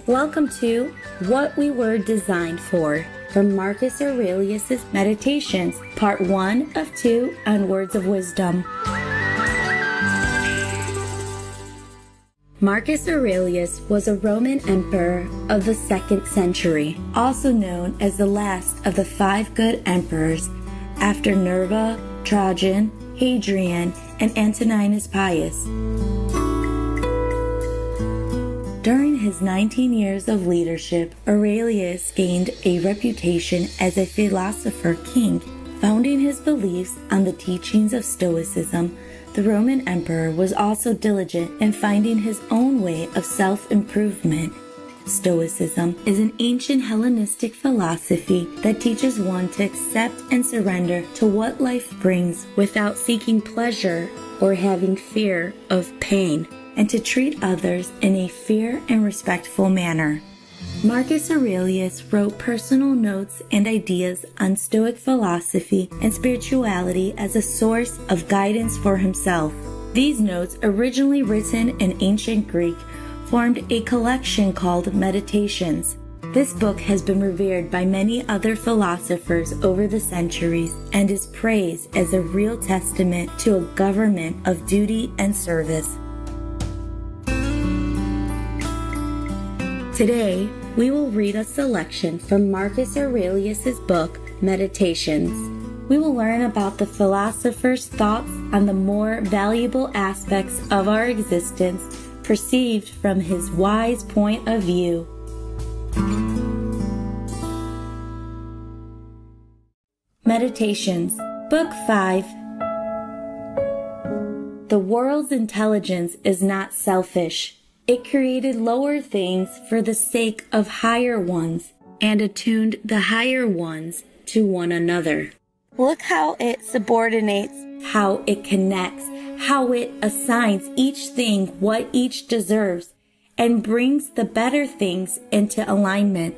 Welcome to What We Were Designed For, from Marcus Aurelius' Meditations, Part 1 of 2 on Words of Wisdom. Marcus Aurelius was a Roman emperor of the 2nd century, also known as the last of the 5 good emperors after Nerva, Trajan, Hadrian, and Antoninus Pius. During his 19 years of leadership, Aurelius gained a reputation as a philosopher king. Founding his beliefs on the teachings of Stoicism, the Roman emperor was also diligent in finding his own way of self-improvement. Stoicism is an ancient Hellenistic philosophy that teaches one to accept and surrender to what life brings without seeking pleasure or having fear of pain, and to treat others in a fair and respectful manner. Marcus Aurelius wrote personal notes and ideas on Stoic philosophy and spirituality as a source of guidance for himself. These notes, originally written in ancient Greek, formed a collection called Meditations. This book has been revered by many other philosophers over the centuries and is praised as a real testament to a government of duty and service. Today, we will read a selection from Marcus Aurelius' book, Meditations. We will learn about the philosopher's thoughts on the more valuable aspects of our existence perceived from his wise point of view. Meditations, Book 5. The world's intelligence is not selfish. It created lower things for the sake of higher ones, and attuned the higher ones to one another. Look how it subordinates, how it connects, how it assigns each thing what each deserves, and brings the better things into alignment.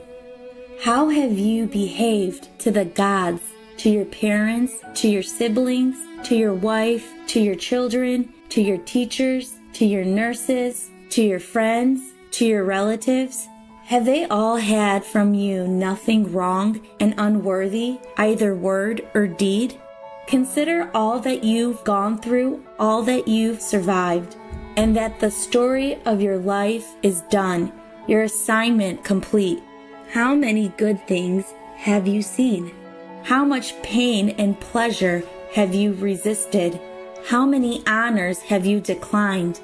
How have you behaved to the gods, to your parents, to your siblings, to your wife, to your children, to your teachers, to your nurses, to your friends, to your relatives? Have they all had from you nothing wrong and unworthy, either word or deed? Consider all that you've gone through, all that you've survived, and that the story of your life is done, your assignment complete. How many good things have you seen? How much pain and pleasure have you resisted? How many honors have you declined?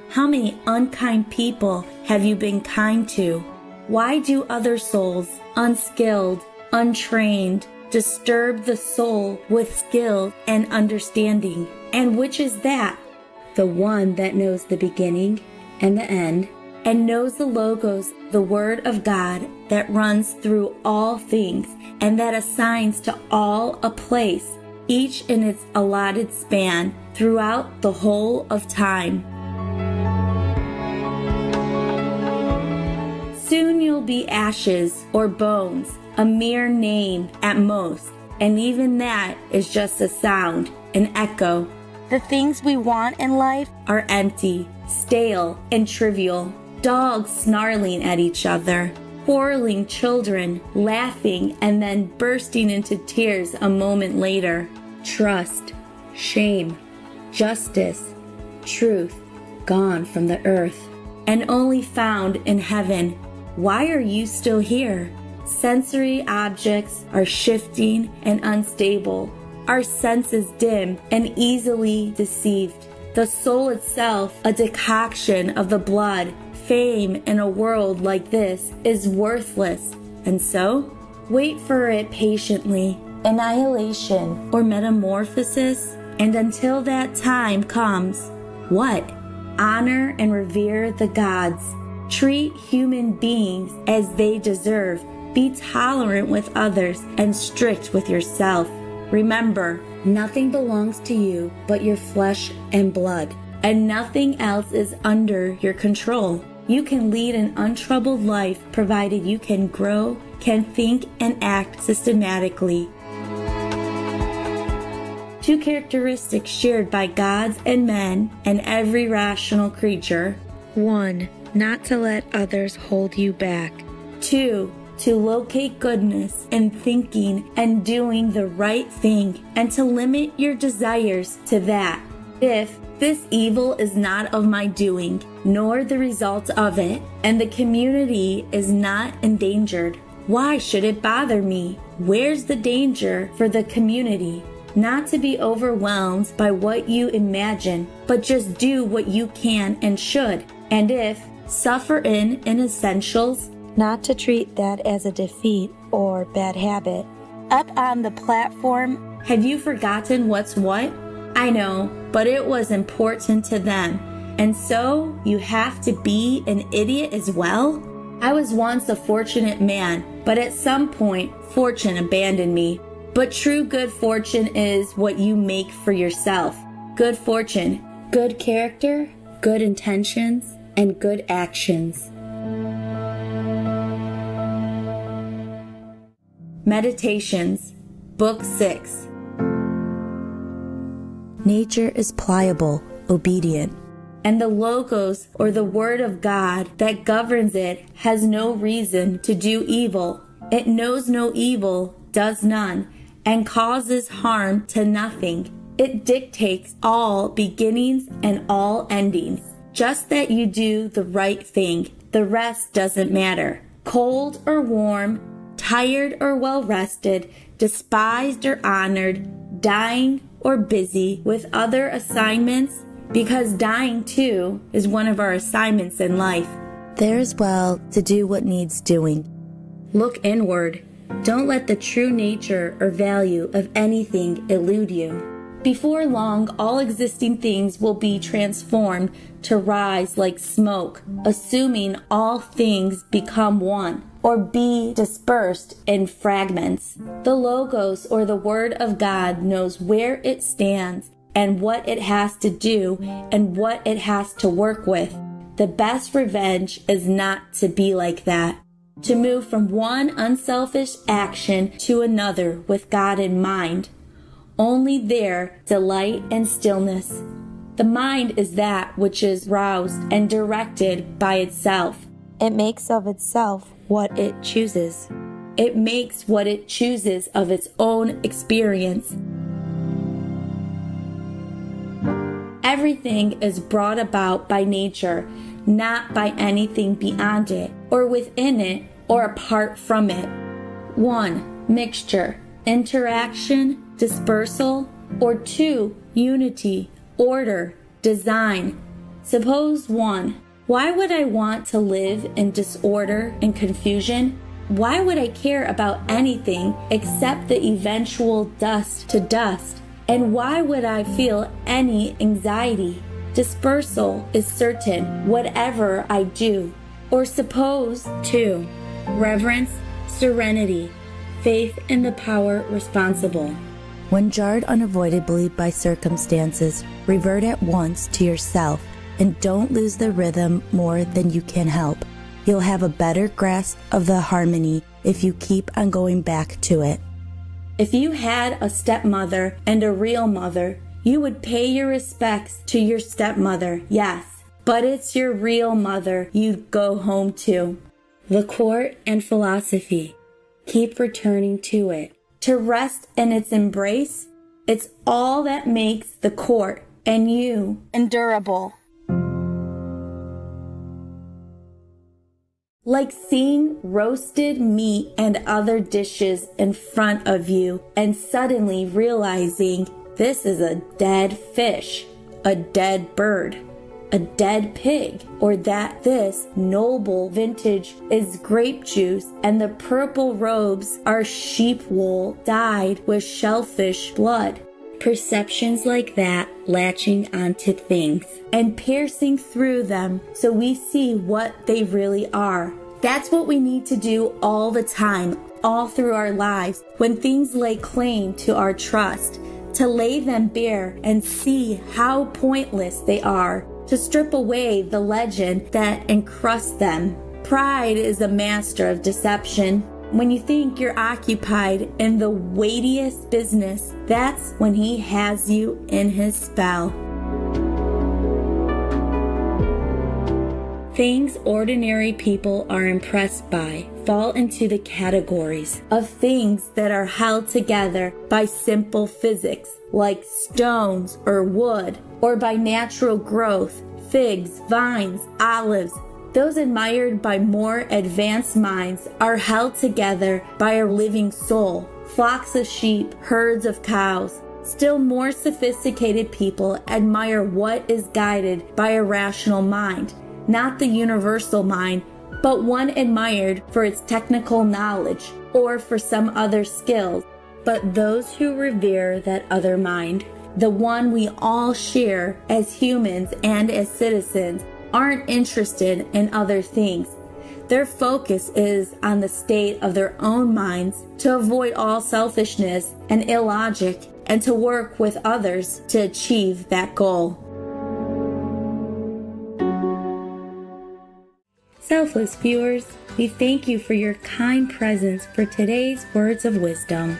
How many unkind people have you been kind to? Why do other souls, unskilled, untrained, disturb the soul with skill and understanding? And which is that? The one that knows the beginning and the end, and knows the logos, the word of God that runs through all things, and that assigns to all a place, each in its allotted span, throughout the whole of time. Soon you'll be ashes or bones, a mere name at most, and even that is just a sound, an echo. The things we want in life are empty, stale, and trivial. Dogs snarling at each other, quarreling children, laughing and then bursting into tears a moment later. Trust, shame, justice, truth, gone from the earth, and only found in heaven. Why are you still here? Sensory objects are shifting and unstable. Our senses dim and easily deceived. The soul itself, a decoction of the blood, fame in a world like this is worthless. And so, wait for it patiently, annihilation or metamorphosis. And until that time comes, what? Honor and revere the gods. Treat human beings as they deserve. Be tolerant with others and strict with yourself. Remember, nothing belongs to you but your flesh and blood, and nothing else is under your control. You can lead an untroubled life provided you can grow, can think, and act systematically. 2 characteristics shared by gods and men and every rational creature. 1. not to let others hold you back. 2. To locate goodness in thinking and doing the right thing, and to limit your desires to that. If this evil is not of my doing, nor the result of it, and the community is not endangered, why should it bother me? Where's the danger for the community? Not to be overwhelmed by what you imagine, but just do what you can and should. And if suffer in essentials, not to treat that as a defeat or bad habit. Up on the platform, have you forgotten what's what? I know, but it was important to them. And so you have to be an idiot as well? I was once a fortunate man, but at some point, fortune abandoned me. But true good fortune is what you make for yourself. Good fortune, good character, good intentions, and good actions. Meditations, Book 6. Nature is pliable, obedient, and the logos, or the word of God that governs it, has no reason to do evil. It knows no evil, does none, and causes harm to nothing. It dictates all beginnings and all endings. Just that you do the right thing. The rest doesn't matter. Cold or warm, tired or well rested, despised or honored, dying or busy with other assignments, because dying too is one of our assignments in life. There's well to do what needs doing. Look inward. Don't let the true nature or value of anything elude you. Before long, all existing things will be transformed to rise like smoke, assuming all things become one, or be dispersed in fragments. The Logos, or the Word of God, knows where it stands and what it has to do and what it has to work with. The best revenge is not to be like that. To move from one unselfish action to another with God in mind. Only there delight and stillness. The mind is that which is roused and directed by itself. It makes of itself what it chooses. It makes what it chooses of its own experience. Everything is brought about by nature, not by anything beyond it, or within it, or apart from it. 1. Mixture, interaction, dispersal, or 2. Unity, order, design. Suppose 1. Why would I want to live in disorder and confusion? Why would I care about anything except the eventual dust to dust? And why would I feel any anxiety? Dispersal is certain, whatever I do. Or suppose 2. Reverence, serenity, faith in the power responsible. When jarred unavoidably by circumstances, revert at once to yourself and don't lose the rhythm more than you can help. You'll have a better grasp of the harmony if you keep on going back to it. If you had a stepmother and a real mother, you would pay your respects to your stepmother, yes, but it's your real mother you'd go home to. The court and philosophy. Keep returning to it. To rest in its embrace, it's all that makes the court and you endurable. Like seeing roasted meat and other dishes in front of you and suddenly realizing this is a dead fish, a dead bird, a dead pig, or that this noble vintage is grape juice and the purple robes are sheep wool dyed with shellfish blood. Perceptions like that latching onto things and piercing through them so we see what they really are. That's what we need to do all the time, all through our lives, when things lay claim to our trust, to lay them bare and see how pointless they are, to strip away the legend that encrusts them. Pride is a master of deception. When you think you're occupied in the weightiest business, that's when he has you in his spell. Things ordinary people are impressed by fall into the categories of things that are held together by simple physics, like stones or wood, or by natural growth, figs, vines, olives. Those admired by more advanced minds are held together by a living soul, flocks of sheep, herds of cows. Still more sophisticated people admire what is guided by a rational mind, not the universal mind, but one admired for its technical knowledge or for some other skills. But those who revere that other mind, the one we all share as humans and as citizens, aren't interested in other things. Their focus is on the state of their own minds to avoid all selfishness and illogic and to work with others to achieve that goal. Selfless viewers, we thank you for your kind presence for today's words of wisdom.